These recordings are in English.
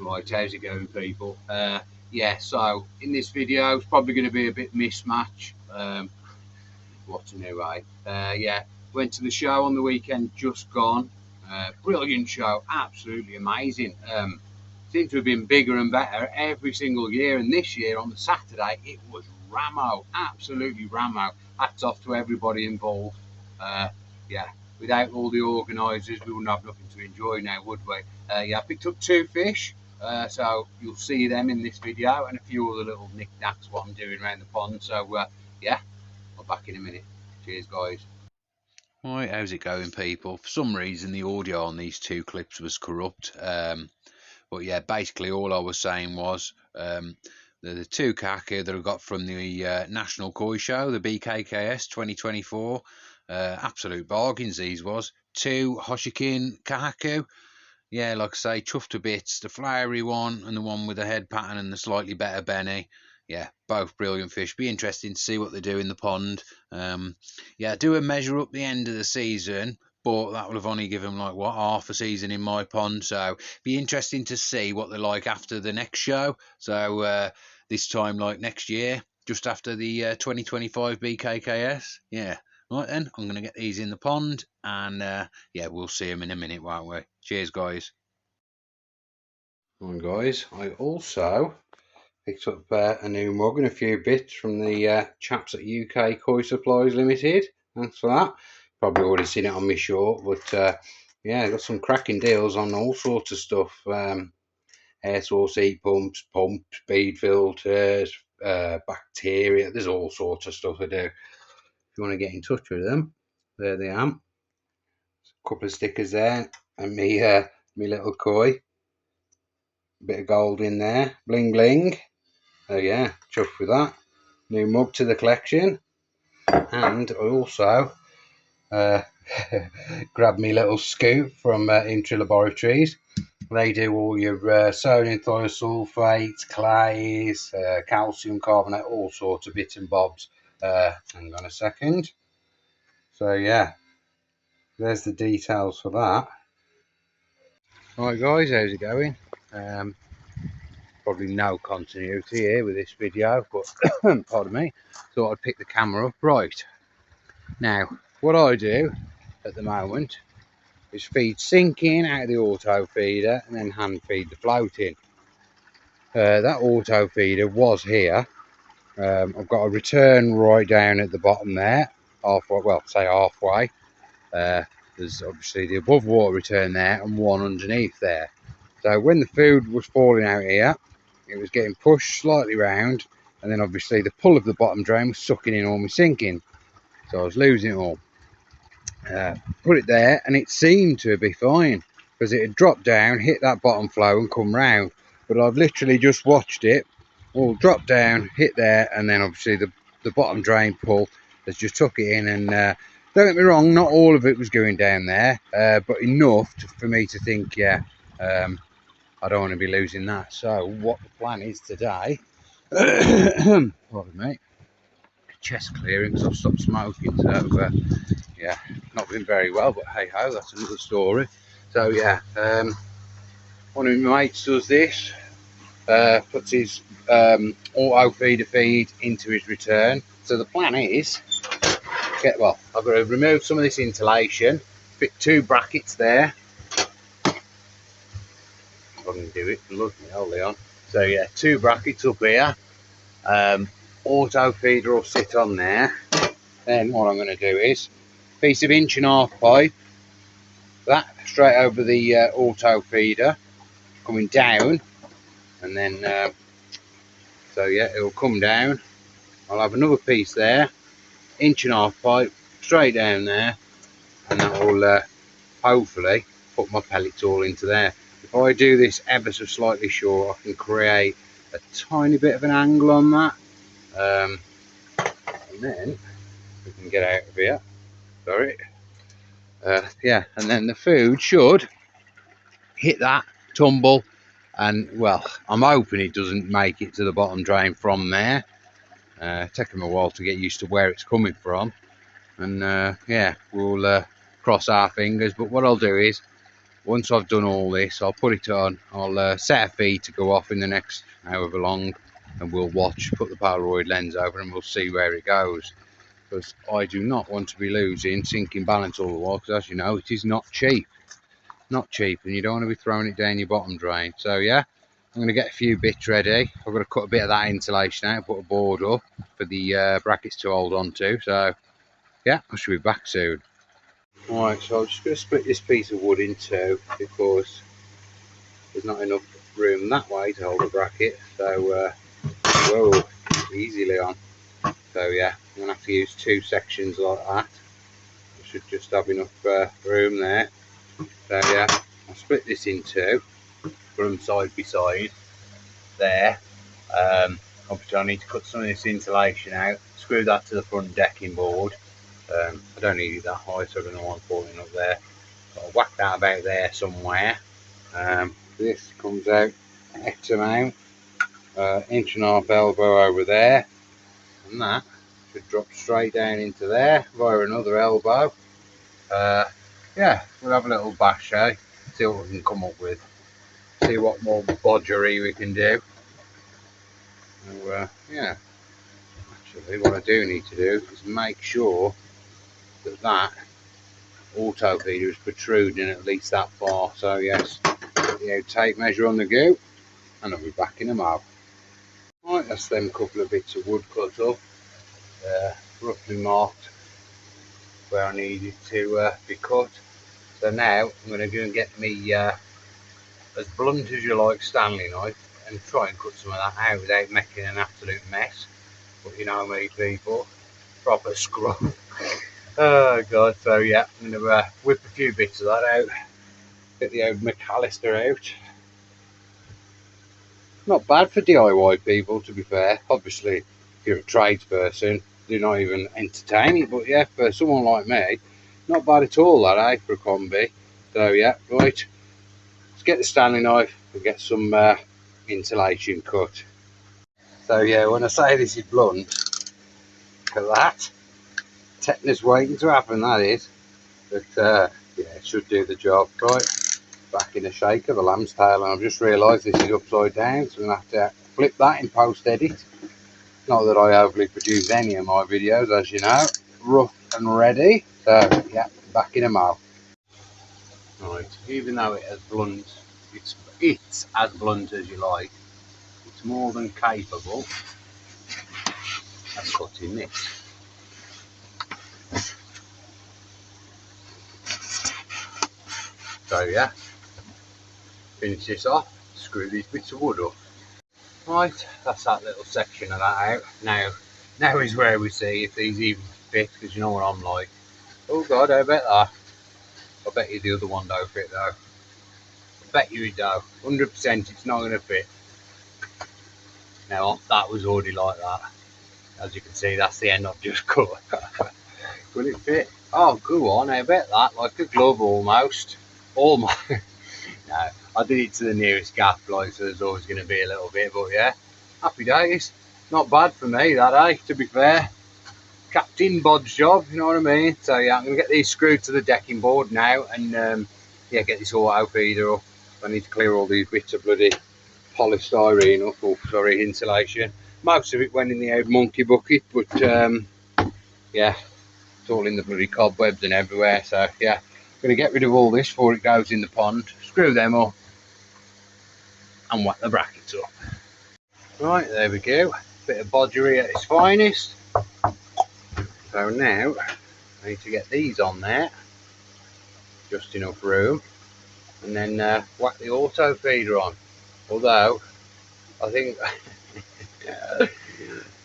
Right, how's it going, people? Yeah, so in this video it's probably going to be a bit mismatch. What's new, eh? Yeah, went to the show on the weekend just gone. Brilliant show, absolutely amazing. Seems to have been bigger and better every single year, and this year on the Saturday it was Ramo, absolutely Ramo. Hats off to everybody involved. Yeah, without all the organisers we wouldn't have nothing to enjoy now, would we? Yeah, I picked up 2 fish, so you'll see them in this video, and a few other little knickknacks what I'm doing around the pond. So yeah, I'll be back in a minute. Cheers, guys. Right, how's it going, people? For some reason the audio on these 2 clips was corrupt, but yeah, basically all I was saying was the 2 kohaku that I got from the National Koi Show, the BKKS 2024, absolute bargains these was. 2 hoshikin kohaku, yeah, like I say, chuffed to bits. The flowery one and the one with the head pattern and the slightly better Benny. Yeah, both brilliant fish. Be interesting to see what they do in the pond. Yeah, do a measure up the end of the season, but that will have only given like what, half a season in my pond. So be interesting to see what they're like after the next show. So this time, like next year, just after the 2025 BKKS. Yeah. Right then, I'm going to get these in the pond, and yeah, we'll see them in a minute, won't we? Cheers, guys. Right, guys, I also picked up a new mug and a few bits from the chaps at UK Koi Supplies Limited. Thanks for that. Probably already seen it on my short, but yeah, got some cracking deals on all sorts of stuff. Air source heat pumps, bead filters, bacteria. There's all sorts of stuff I do. If you want to get in touch with them, there they are. A couple of stickers there, and me little koi. Bit of gold in there, bling bling. Oh yeah, chuffed with that. New mug to the collection, and I also grabbed me little scoop from Intra Laboratories. They do all your sodium thiosulfates, clays, calcium carbonate, all sorts of bits and bobs. Hang on a second. So yeah, there's the details for that. Right, guys, how's it going? Probably no continuity here with this video, but pardon me, thought I'd pick the camera up. Right, now what I do at the moment is feed sinking out of the auto feeder and then hand feed the floating. That auto feeder was here. I've got a return right down at the bottom there, halfway, well, say halfway. There's obviously the above water return there and one underneath there. So when the food was falling out here, it was getting pushed slightly round, and then obviously the pull of the bottom drain was sucking in all my sinking, so I was losing it all. Put it there, and it seemed to be fine because it had dropped down, hit that bottom flow and come round, but I've literally just watched it all drop down, hit there, and then obviously the bottom drain pull has just took it in. And don't get me wrong, not all of it was going down there, but enough for me to think, yeah, I don't want to be losing that. So what the plan is today, pardon me, chest clearing because I've stopped smoking. So yeah, not been very well, but hey ho, that's another story. So yeah, one of my mates does this, puts his auto feeder feed into his return. So the plan is, I've got to remove some of this insulation, fit 2 brackets there. If I can do it, look, hold on. So yeah, 2 brackets up here. Auto feeder will sit on there. Then what I'm going to do is a piece of 1.5 inch pipe, that straight over the auto feeder, coming down, and then so yeah, it will come down. I'll have another piece there, 1.5 inch pipe straight down there, and that will hopefully put my pellets all into there. If I do this ever so slightly short, I can create a tiny bit of an angle on that, and then we can get out of here. Sorry. Yeah, and then the food should hit that, tumble, and well, I'm hoping it doesn't make it to the bottom drain from there. Taking a while to get used to where it's coming from, and yeah, we'll cross our fingers. But what I'll do is once I've done all this, I'll put it on. I'll set a feed to go off in the next however long, and we'll watch, put the Polaroid lens over, and we'll see where it goes. Because I do not want to be losing sinking balance all the while, because as you know, it is not cheap. Not cheap, and you don't want to be throwing it down your bottom drain. So yeah, I'm going to get a few bits ready. I've got to cut a bit of that insulation out, put a board up for the brackets to hold on to. So yeah, I should be back soon. Alright, so I'm just going to split this piece of wood in two, because there's not enough room that way to hold a bracket. So whoa, easily on. So yeah, I'm going to have to use two sections like that. I should just have enough room there. So yeah, I'll split this in two, put them side by side there. Obviously I need to cut some of this insulation out, screw that to the front decking board. I don't need it that high, so I don't know why I'm putting up there. So I'll whack that about there somewhere. This comes out X amount, inch and a half elbow over there, and that should drop straight down into there via another elbow. Yeah, we'll have a little bash, eh? See what we can come up with. See what more bodgery we can do. So, yeah, actually what I do need to do is make sure that that auto feeder is protruding at least that far. So yes, put the tape measure on the goo, and I'll be back in a mo. Right, that's them couple of bits of wood cut up, roughly marked where I needed to be cut. So now I'm going to go and get me as blunt as you like Stanley knife and try and cut some of that out without making an absolute mess. But you know me, people, proper scrub. Oh god, so yeah, I'm going to whip a few bits of that out, get the old McAllister out. Not bad for DIY people, to be fair. Obviously, if you're a tradesperson, do not even entertain it, but yeah, for someone like me, not bad at all, that, eh, for a combi. So yeah, right, let's get the Stanley knife and get some insulation cut. So yeah, when I say this is blunt, look at that. Tetanus waiting to happen, that is. But yeah, it should do the job. Right, back in the shaker, the lamb's tail, and I've just realised this is upside down, so I'm going to have to flip that in post-edit. Not that I overly produce any of my videos, as you know. Rough and ready. So yeah, back in a mo. Right, even though it's as blunt as you like, it's more than capable of cutting this. So yeah, finish this off, screw these bits of wood up. Right, that's that little section of that out. Now is where we see if these even fit, because you know what I'm like. Oh god, I bet that. I bet you the other one don't fit though. I bet you it don't. 100% it's not going to fit. Now that was already like that. As you can see, that's the end I've just cut. Will it fit? Oh, go on, I bet that. Like a glove almost. Almost. No, I did it to the nearest gap, like, so there's always going to be a little bit, but yeah, happy days. Not bad for me, that, eh, to be fair. Captain Bod's job, you know what I mean? So yeah, I'm going to get these screwed to the decking board now, and yeah, get this auto feeder up. I need to clear all these bits of bloody polystyrene up, oh, sorry, insulation. Most of it went in the old monkey bucket, but yeah, it's all in the bloody cobwebs and everywhere, so yeah, I'm going to get rid of all this before it goes in the pond, screw them up, and whack the brackets up. Right, there we go. Bit of bodgery at its finest. So now I need to get these on there, just enough room, and then whack the auto feeder on. Although I think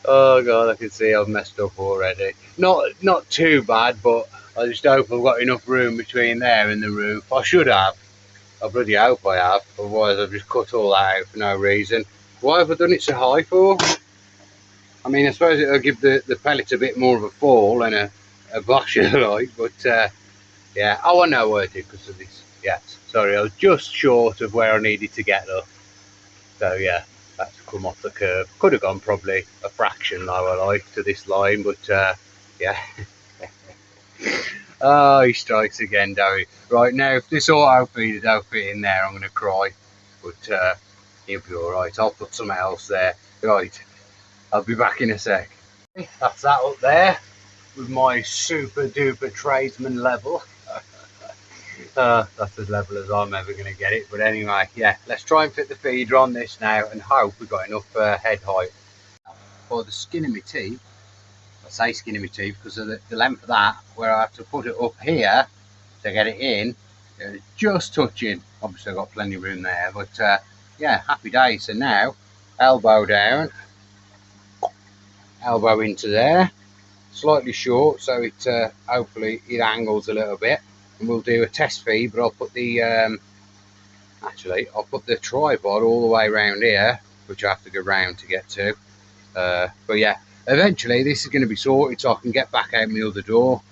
oh god, I can see I've messed up already. Not too bad, but I just hope I've got enough room between there and the roof. I should have. I bloody hope I have, otherwise I've just cut all that out for no reason. Why have I done it so high for? I mean, I suppose it'll give the pellets a bit more of a fall and a bash, like, but yeah. Oh, I know what I did because of this. Yes, sorry, I was just short of where I needed to get up. So yeah, that's come off the curb. Could have gone probably a fraction lower, like, to this line, but yeah. Oh, he strikes again, Dowie. Right, now if this auto feeder don't fit in there, I'm going to cry. But he'll be alright. I'll put something else there. Right, I'll be back in a sec. That's that up there with my super duper tradesman level. That's as level as I'm ever going to get it. But anyway, yeah, let's try and fit the feeder on this now and hope we've got enough head height. For the skin of my teeth, I say skin of my teeth because of the length of that, where I have to put it up here to get it in, just touching. Obviously I've got plenty of room there, but yeah, happy days. So now, elbow down, elbow into there, slightly short, so it hopefully it angles a little bit, and we'll do a test feed. But I'll put the actually I'll put the tripod all the way around here, which I have to go round to get to. But yeah, eventually this is going to be sorted so I can get back out my other door.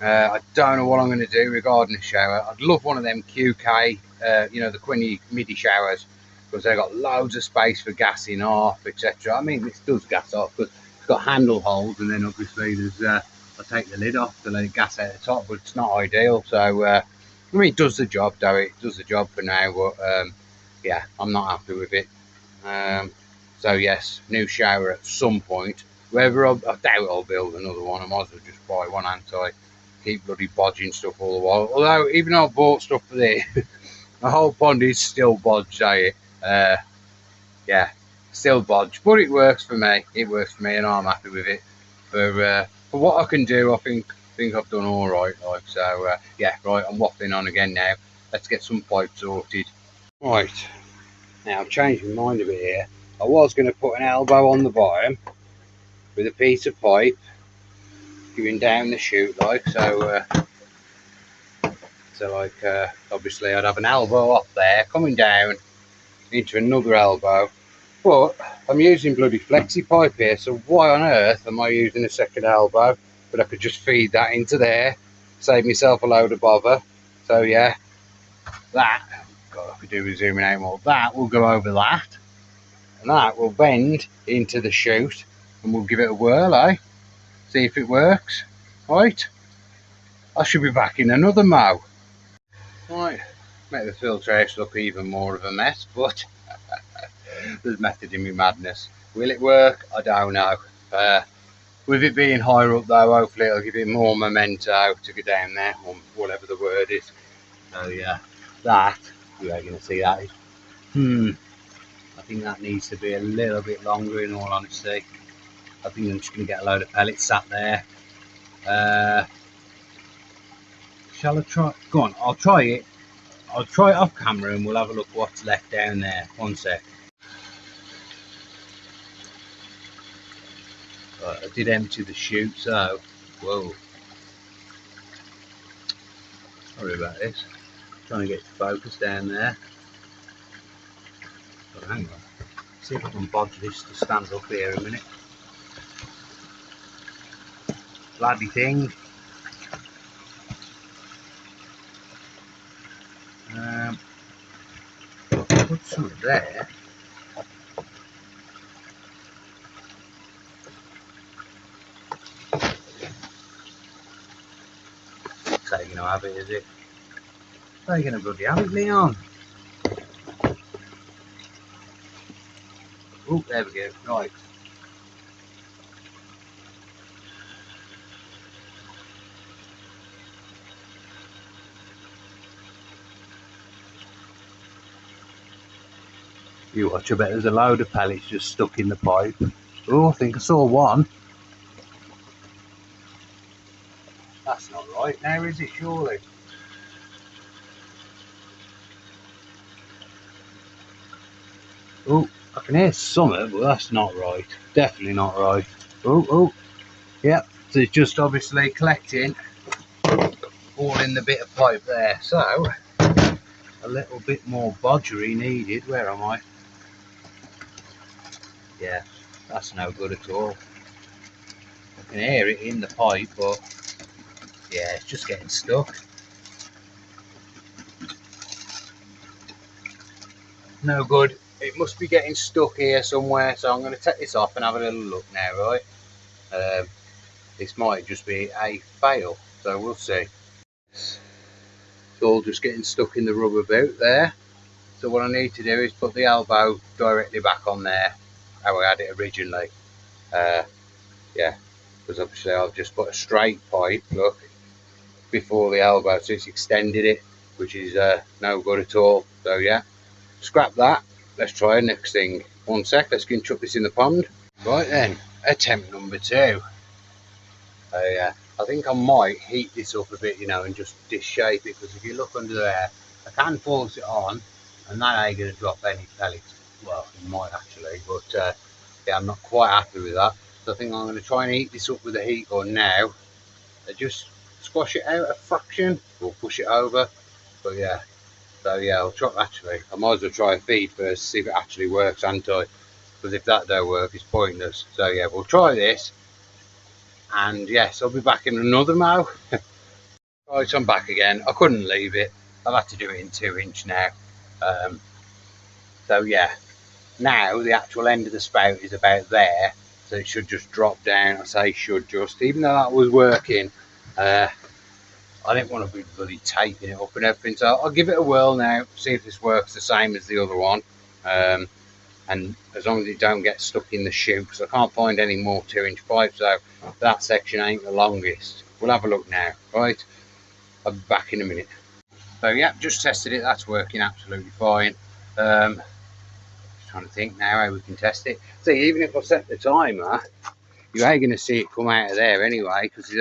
I don't know what I'm going to do regarding the shower. I'd love one of them QK, you know, the Quinny MIDI showers, because they've got loads of space for gassing off, etc. I mean, this does gas off, but it's got handle holes, and then obviously there's, I take the lid off to let it gas out the top, but it's not ideal. So, I mean, it does the job, though. It does the job for now, but yeah, I'm not happy with it. So yes, new shower at some point. Whether I doubt I'll build another one. I might as well just buy one, keep bloody bodging stuff all the while. Although, even though I bought stuff for this, my whole pond is still bodged, yeah, still bodged. But it works for me. It works for me, and I'm happy with it. For what I can do, I think I've done all right. Like so, yeah. Right, I'm waffling on again now. Let's get some pipes sorted. Right, now I've changed my mind a bit here. I was going to put an elbow on the bottom with a piece of pipe going down the chute, like so. Obviously I'd have an elbow up there coming down into another elbow, but I'm using bloody flexi pipe here, so why on earth am I using a second elbow? But I could just feed that into there, save myself a load of bother. So yeah, that, God, I could do with zooming out more. That will go over that, and that will bend into the chute, and we'll give it a whirl, see if it works. Right, I should be back in another mow. Right, make the filtration look even more of a mess, but there's method in my madness. Will it work? I don't know. With it being higher up though, hopefully it'll give it more memento to go down there, or whatever the word is. So yeah, that, you ain't going to see that. I think that needs to be a little bit longer, in all honesty. I think I'm just going to get a load of pellets sat there. Shall I try? Go on, I'll try it. I'll try it off camera and we'll have a look what's left down there. One sec. Right, I did empty the chute, so whoa. Sorry about this. Trying to get to focus down there. But hang on. See if I can bodge this to stand up here a minute. Bloody thing. Put some there. It's ain't gonna have it, is it? It's ain't gonna bloody have it, Leon. Oh, there we go. Right. You watch, I bet there's a load of pellets just stuck in the pipe. Oh, I think I saw one. That's not right now, is it, surely? Oh, I can hear something, but that's not right. Definitely not right. Oh, yep. So it's just obviously collecting all in the bit of pipe there. So, a little bit more bodgery needed. Where am I? Yeah, that's no good at all. I can hear it in the pipe, but yeah, it's just getting stuck. No good. It must be getting stuck here somewhere, so I'm going to take this off and have a little look now, right? This might just be a fail, so we'll see. It's all just getting stuck in the rubber boot there. So what I need to do is put the elbow directly back on there, how I had it originally. Yeah, because obviously I've just put a straight pipe, look, before the elbow, so it's extended it, which is no good at all. So yeah, scrap that. Let's try the next thing. One sec, let's go and chuck this in the pond. Right then, attempt number 2. Yeah, I think I might heat this up a bit, you know, and just dish shape it, because if you look under there, I can force it on, and that ain't going to drop any pellets. Well, it might actually, but yeah, I'm not quite happy with that. So I think I'm going to try and heat this up with the heat gun now. Just squash it out a fraction, or push it over. But yeah, so yeah, I'll try. Actually, I might as well try a feed first, see if it actually works, ain't I? Because if that don't work, it's pointless. So yeah, we'll try this, and yes, I'll be back in another mow. Right, I'm back again. I couldn't leave it. I've had to do it in 2-inch now. Um, so yeah, now the actual end of the spout is about there, so it should just drop down. I say should just, even though that was working, I didn't want to be bloody taping it up and everything. So I'll give it a whirl now, see if this works the same as the other one. And as long as it don't get stuck in the chute, because I can't find any more 2-inch pipes, so that section ain't the longest. We'll have a look now, right? I'll be back in a minute. So yeah, just tested it, that's working absolutely fine. Just trying to think now how we can test it. See, even if I set the timer, you ain't going to see it come out of there anyway, because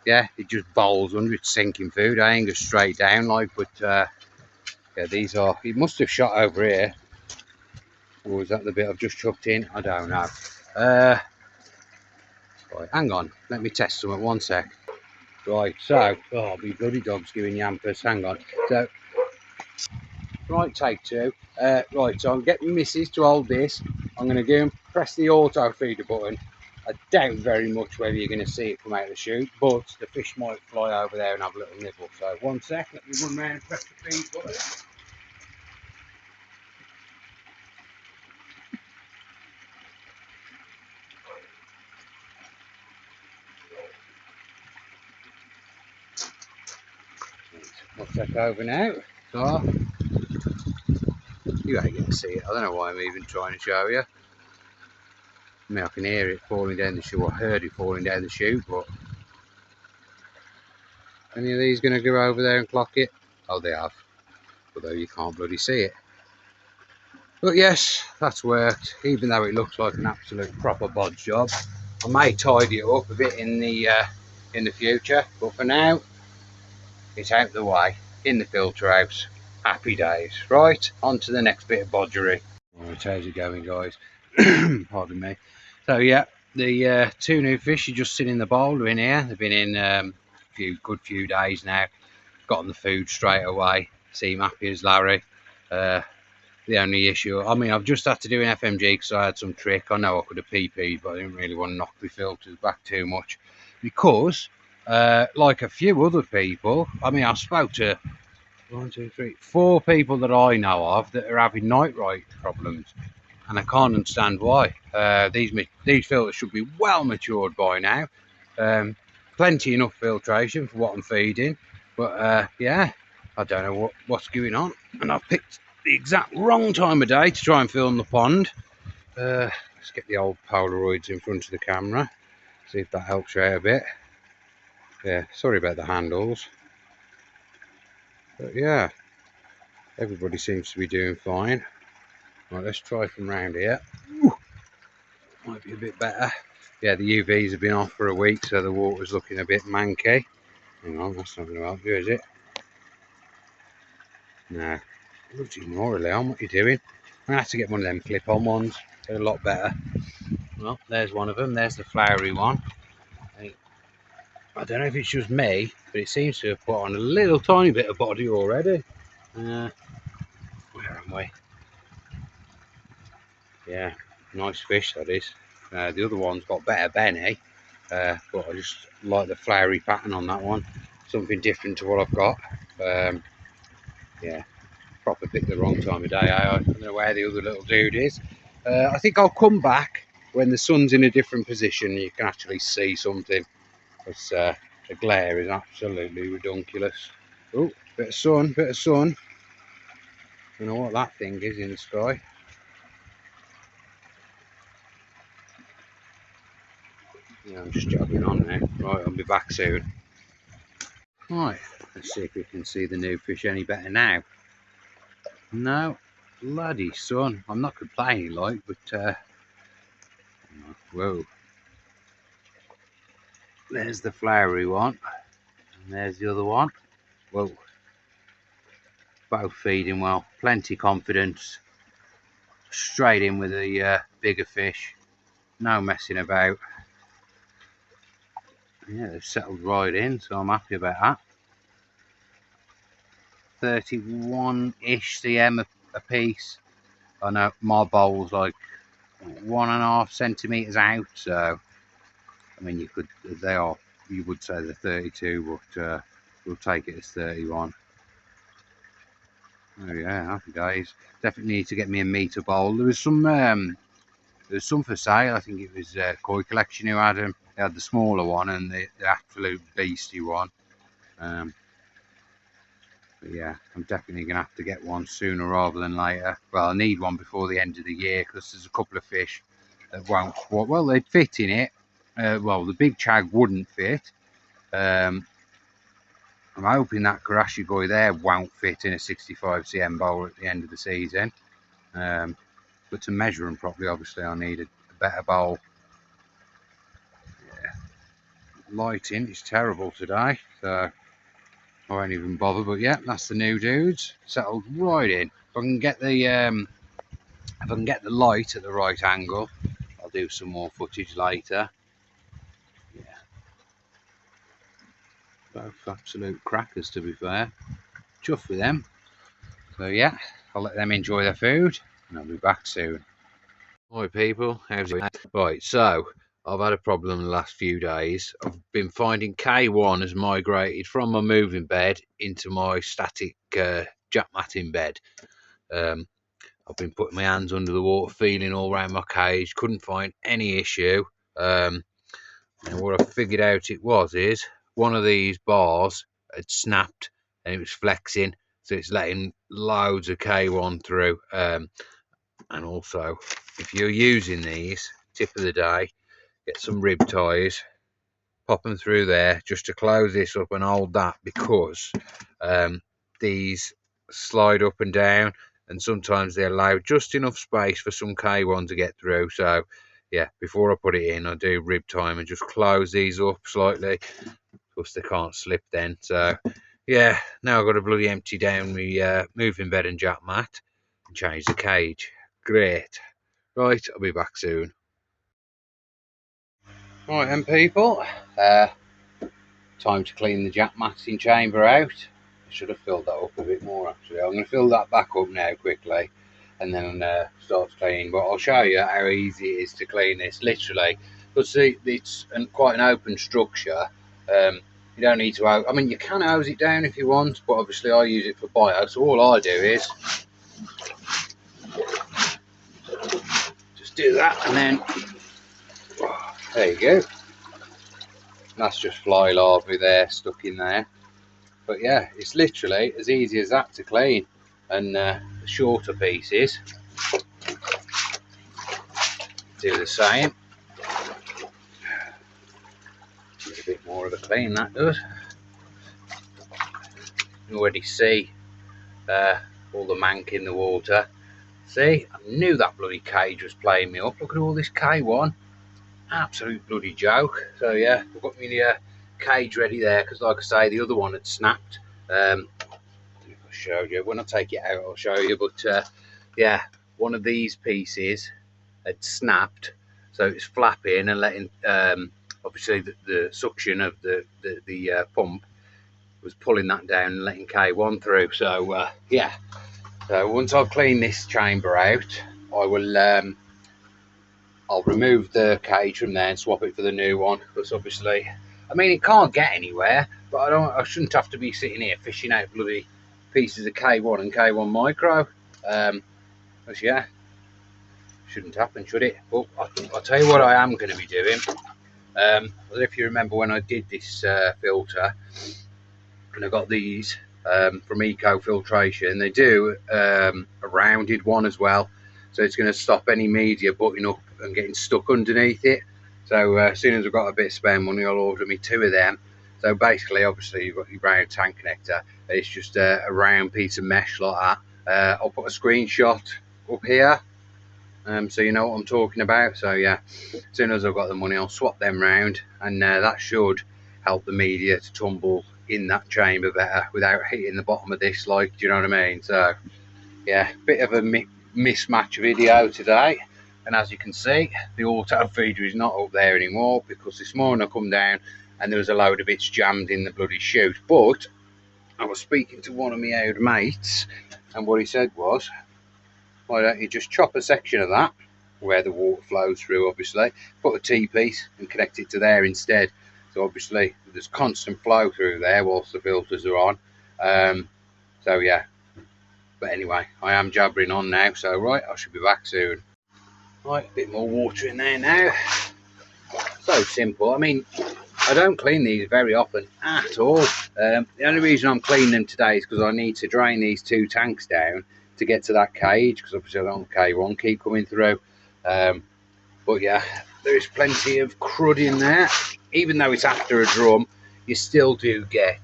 yeah, it just bowls under, it's sinking food. I ain't go straight down like, but yeah, these are, it must have shot over here. Or was that the bit I've just chucked in? I don't know. Right, hang on, let me test some at 1 sec. Right, so, oh, my bloody dog's giving yampers, hang on. So, right, take 2. Right, so I'm getting missus to hold this. I'm going to go and press the auto feeder button. I doubt very much whether you're going to see it come out of the chute, but the fish might fly over there and have a little nibble. So 1 sec, let me run around and press the feed button. I'll check over now. So, you ain't going to see it. I don't know why I'm even trying to show you. I mean, I can hear it falling down the chute. I heard it falling down the chute, but any of these going to go over there and clock it? Oh, they have. Although you can't bloody see it. But yes, that's worked. Even though it looks like an absolute proper bodge job, I may tidy it up a bit in the future. But for now, it's out the way in the filter house. Happy days. Right, on to the next bit of bodgery. Right, how's it going, guys? Pardon me. So yeah, the 2 new fish are just sitting in the bowl in here. They've been in a good few days now. Got on the food straight away. Seem happy as Larry. The only issue, I mean, I've just had to do an FMG because I had some trick. I know I could have PP'd, but I didn't really want to knock my filters back too much, because like a few other people, I mean, I spoke to 1, 2, 3, 4 people that I know of that are having nitrite problems, and I can't understand why. These filters should be well matured by now. Plenty enough filtration for what I'm feeding, but yeah, I don't know what's going on. And I've picked the exact wrong time of day to try and film the pond. Let's get the old Polaroids in front of the camera, see if that helps you out a bit. Yeah, sorry about the handles, but yeah, everybody seems to be doing fine. Right, let's try from round here. Ooh, might be a bit better. Yeah, the UVs have been off for a week, so the water's looking a bit manky. Hang on, that's not going to help you, is it? No. Bloody more, Leon, what are you doing? I'm going to have to get one of them clip-on ones. They're a lot better. Well, there's one of them. There's the flowery one. I don't know if it's just me, but it seems to have put on a little tiny bit of body already. Where am we? Yeah, nice fish that is. The other one's got better Benny, but I just like the flowery pattern on that one. Something different to what I've got. Yeah, proper picked the wrong time of day. I don't know where the other little dude is. I think I'll come back when the sun's in a different position. You can actually see something. Because The glare is absolutely ridiculous. Oh, bit of sun, bit of sun. I don't know what that thing is in the sky. Yeah, I'm just jogging on now. Right, I'll be back soon. Right, let's see if we can see the new fish any better now. No, bloody sun. I'm not complaining, like, but whoa. There's the flowery one, and there's the other one. Whoa, both feeding well. Plenty confidence. Straight in with the bigger fish. No messing about. Yeah, they've settled right in, so I'm happy about that. 31-ish cm a piece. I know my bowl's like 1.5 centimeters out, so I mean you would say they're 32, but we'll take it as 31. Oh yeah, happy days. Definitely need to get me a meter bowl. There was some for sale. I think it was Koi Collection who had them. They had the smaller one and the absolute beastie one. But yeah, I'm definitely going to have to get one sooner rather than later. Well, I need one before the end of the year because there's a couple of fish that won't. Well, they'd fit in it. Well, the big chag wouldn't fit. I'm hoping that Karashigoi there won't fit in a 65 cm bowl at the end of the season. But to measure them properly, obviously, I need a better bowl. Yeah. Lighting is terrible today, so I won't even bother. But yeah, that's the new dudes settled right in. If I can get the light at the right angle, I'll do some more footage later. Yeah, both absolute crackers, to be fair. Chuffed with them. So yeah, I'll let them enjoy their food, and I'll be back soon. Hi people, how's it? Right, so I've had a problem the last few days. I've been finding K1 has migrated from my moving bed into my static jack matting bed. I've been putting my hands under the water, feeling all around my cage, couldn't find any issue. And what I figured out it was is one of these bars had snapped and it was flexing, so it's letting loads of K1 through. And also, if you're using these, tip of the day, get some rib ties, pop them through there just to close this up and hold that, because these slide up and down and sometimes they allow just enough space for some K1 to get through. So yeah, before I put it in, I do rib tie and just close these up slightly, because they can't slip then. So yeah, now I've got to bloody empty down my moving bed and jack mat and change the cage. Great. Right, I'll be back soon. Right then people, time to clean the jack matting chamber out. I should have filled that up a bit more actually. I'm going to fill that back up now quickly and then start cleaning. But I'll show you how easy it is to clean this, literally. Because it's quite an open structure. You don't need to, I mean you can hose it down if you want, but obviously I use it for bio. So all I do is just do that and then there you go. That's just fly larvae there stuck in there. But yeah, it's literally as easy as that to clean. And the shorter pieces do the same. Need a bit more of a clean, that does. You can already see all the mank in the water. See, I knew that bloody cage was playing me up. Look at all this K1. Absolute bloody joke. So yeah, I've got my cage ready there, because like I say, the other one had snapped. If I showed you, when I take it out I'll show you, but yeah, one of these pieces had snapped, so it's flapping and letting obviously the suction of the pump was pulling that down and letting K1 through. So yeah, so once I've cleaned this chamber out, I will I'll remove the cage from there and swap it for the new one, because obviously, I mean, it can't get anywhere, but I shouldn't have to be sitting here fishing out bloody pieces of K1 and K1 micro. Because yeah, shouldn't happen, should it? But I'll tell you what I am going to be doing. Well, if you remember when I did this filter, and I got these from Eco Filtration, they do a rounded one as well, so it's going to stop any media butting up and getting stuck underneath it. So as soon as I've got a bit of spare money, I'll order me 2 of them. So basically, obviously, you've got your round tank connector. It's just a round piece of mesh like that. I'll put a screenshot up here, so you know what I'm talking about. So yeah, as soon as I've got the money, I'll swap them round, and that should help the media to tumble in that chamber better without hitting the bottom of this, like, do you know what I mean? So yeah, bit of a mismatch video today. And as you can see, the auto feeder is not up there anymore, because this morning I come down and there was a load of bits jammed in the bloody chute. But I was speaking to one of my old mates, and what he said was, why don't you just chop a section of that where the water flows through, obviously, put a T-piece and connect it to there instead. So obviously there's constant flow through there whilst the filters are on. So yeah, but anyway, I am jabbering on now, so right, I should be back soon. Right, a bit more water in there now. So simple. I mean, I don't clean these very often at all. The only reason I'm cleaning them today is because I need to drain these 2 tanks down to get to that cage, because obviously I don't want K1 keep coming through. But yeah, there is plenty of crud in there. Even though it's after a drum, you still do get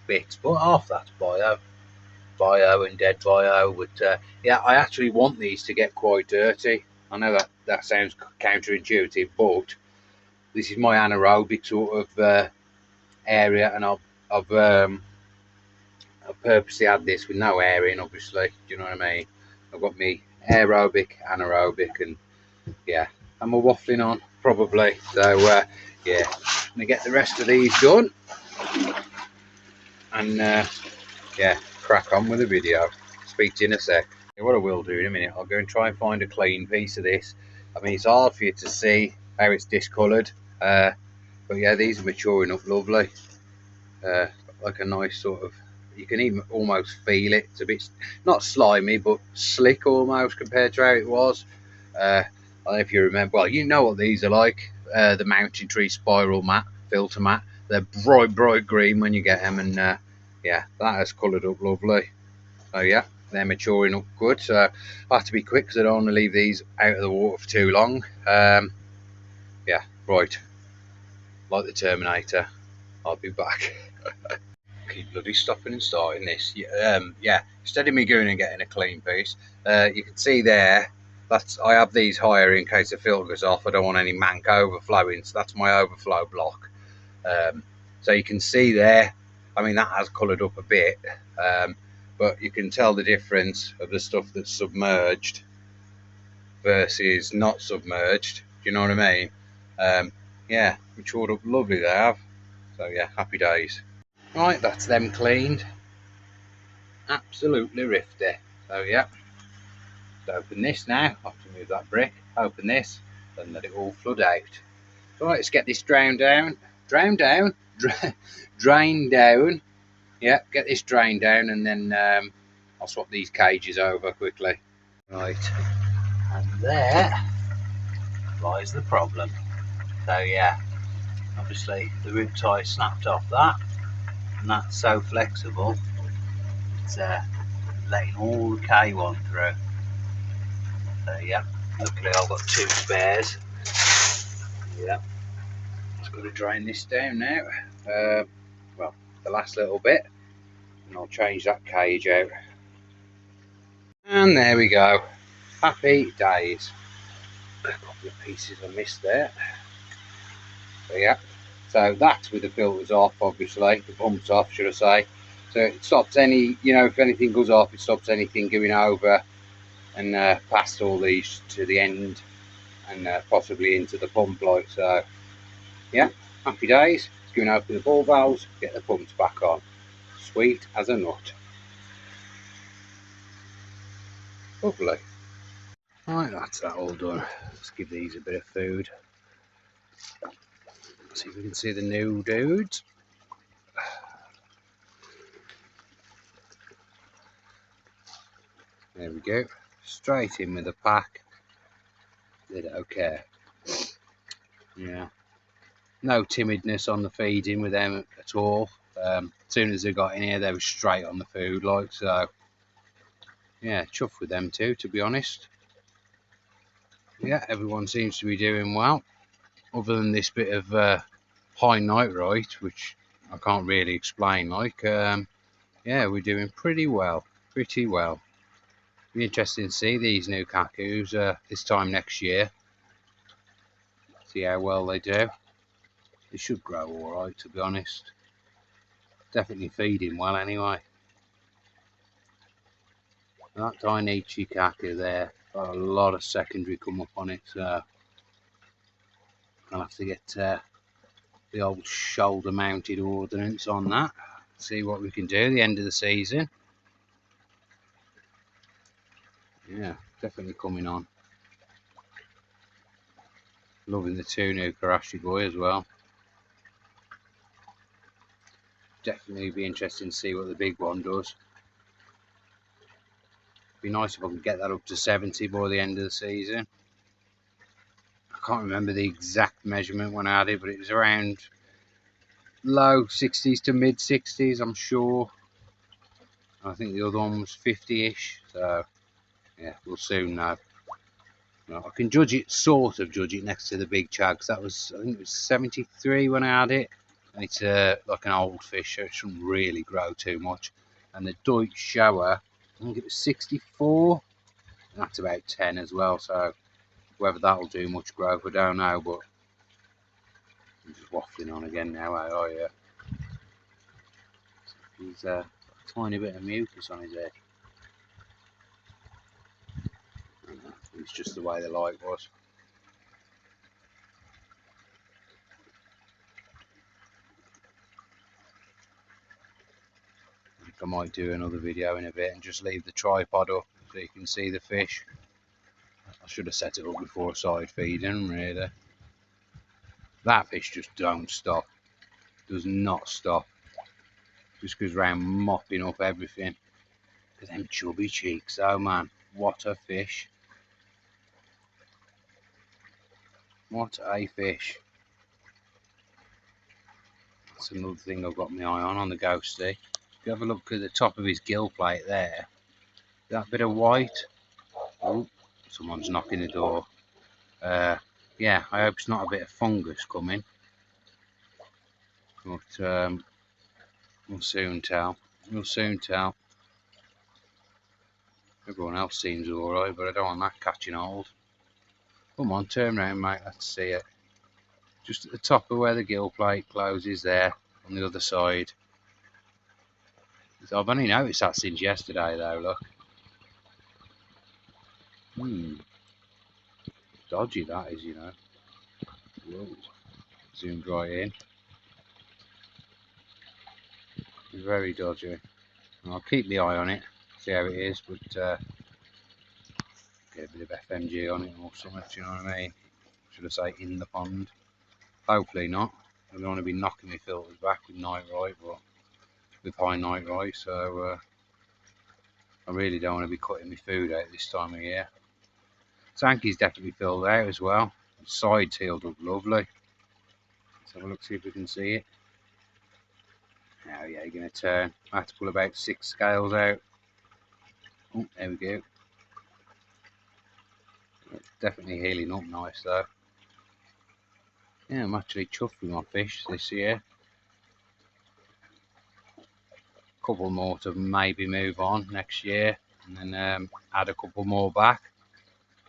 bits, but half that's bio and dead bio. But yeah, I actually want these to get quite dirty. I know that sounds counterintuitive, but this is my anaerobic sort of area, and I've purposely had this with no air in, obviously. Do you know what I mean? I've got me aerobic, anaerobic, and yeah, I'm a waffling on probably. So yeah, I'm gonna get the rest of these done, and yeah, crack on with the video. Speak to you in a sec. What I will do in a minute, I'll go and try and find a clean piece of this. I mean, it's hard for you to see how it's discoloured, but yeah, these are maturing up lovely. Like a nice sort of, you can even almost feel it. It's a bit, not slimy, but slick almost compared to how it was. I don't know if you remember, well, you know what these are like, the mountain tree spiral mat, filter mat. They're bright green when you get them, and yeah, that has coloured up lovely. So yeah, they're maturing up good. So I have to be quick because I don't want to leave these out of the water for too long. Yeah, right, like the Terminator, I'll be back. Keep bloody stopping and starting this. Yeah, instead of me going and getting a clean piece, you can see there, that's, I have these higher in case the filter goes off. I don't want any mank overflowing, so that's my overflow block. So you can see there, I mean, that has coloured up a bit, but you can tell the difference of the stuff that's submerged versus not submerged. Do you know what I mean? Yeah, matured up lovely they have. So yeah, happy days. Right, that's them cleaned. Absolutely rifty. So yeah, let's open this now. I have to move that brick. Open this and let it all flood out. Right, let's get this drained down. Drain down. Yeah, get this drained down, and then I'll swap these cages over quickly. Right, and there lies the problem. So yeah, obviously the rib tie snapped off that, and that's so flexible. It's letting all the K1 through. So yeah, luckily I've got 2 spares. Yeah, just got to drain this down now. Well, the last little bit, and I'll change that cage out. And there we go. Happy days. A couple of pieces I missed there. So yeah, so that's with the filters off, obviously, the pumps off, should I say. So it stops any, you know, if anything goes off, it stops anything going over and past all these to the end, and possibly into the pump, like so. Yeah, happy days. It's going to open the ball valves, get the pumps back on. Sweet as a nut. Lovely. Right, that's that all done. Let's give these a bit of food. See if we can see the new dudes. There we go. Straight in with the pack. They don't care. Yeah, no timidness on the feeding with them at all. As soon as they got in here, they were straight on the food, like so. Yeah, chuffed with them too, to be honest. Yeah, everyone seems to be doing well, other than this bit of high nitrite, which I can't really explain. Like, yeah, we're doing pretty well, pretty well. Be interesting to see these new kakus this time next year. See how well they do. They should grow all right, to be honest. Definitely feeding well anyway. That tiny kaku there got a lot of secondary come up on it, so I'll have to get the old shoulder mounted ordnance on that. See what we can do at the end of the season. Yeah, definitely coming on. Loving the two new Karashi boy as well. Definitely be interesting to see what the big one does. Be nice if I could get that up to 70 by the end of the season. I can't remember the exact measurement when I had it, but it was around low 60s to mid 60s, I'm sure. I think the other one was 50-ish, so yeah, we'll soon know. I can judge it, sort of judge it next to the big chag, because that was, I think it was 73 when I had it. And it's like an old fish, so it shouldn't really grow too much. And the Deutsche Shower, I think it was 64, and that's about 10 as well, so whether that'll do much growth, I don't know, but I'm just waffling on again now, oh yeah. He's a tiny bit of mucus on his head. It's just the way the light was. I think I might do another video in a bit and just leave the tripod up so you can see the fish. I should have set it up before I started feeding, really. That fish just don't stop. Does not stop. Just goes round mopping up everything. Look at them chubby cheeks, oh man. What a fish. What a fish. That's another thing I've got my eye on the ghosty. If you have a look at the top of his gill plate there, that bit of white. Oh, someone's knocking the door. Yeah, I hope it's not a bit of fungus coming. But we'll soon tell. We'll soon tell. Everyone else seems alright, but I don't want that catching hold. Come on, turn round, mate. Let's see it. Just at the top of where the gill plate closes there, on the other side. I've only noticed that since yesterday, though, look. Dodgy that is, you know. Whoa. Zoomed right in. It's very dodgy. I'll keep the eye on it, see how it is, but get a bit of FMG on it or something, do you know what I mean? Should I say in the pond? Hopefully not. I don't want to be knocking my filters back with nitrite, but with high nitrite, so I really don't want to be cutting my food out this time of year. Sankey's definitely filled out as well. The side's healed up lovely. Let's have a look, see if we can see it. Oh yeah, you're going to turn. I have to pull about 6 scales out. Oh, there we go. It's definitely healing up nice though. Yeah, I'm actually chuffed with my fish this year. A couple more to maybe move on next year, and then add a couple more back.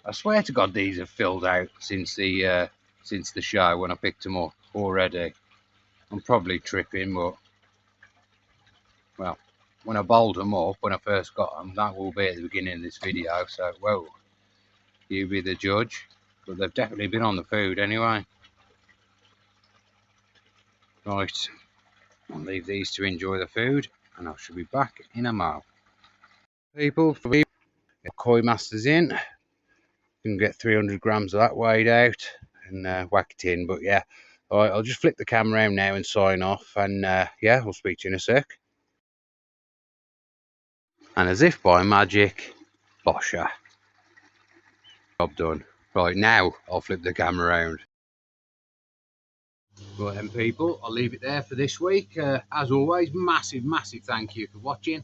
I swear to God, these have filled out since the show when I picked them up already. I'm probably tripping, but well, when I bowled them up when I first got them, that will be at the beginning of this video. So, whoa, you be the judge. But they've definitely been on the food anyway. Right, I'll leave these to enjoy the food, and I shall be back in a mo. People, for me, koi masters in. You can get 300 grams of that weighed out and whack it in. But yeah, all right, I'll just flip the camera around now and sign off. And yeah, I'll speak to you in a sec. And as if by magic, bosher. Job done. Right, now I'll flip the camera around. Right then, people, I'll leave it there for this week. As always, massive thank you for watching.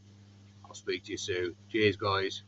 I'll speak to you soon. Cheers, guys.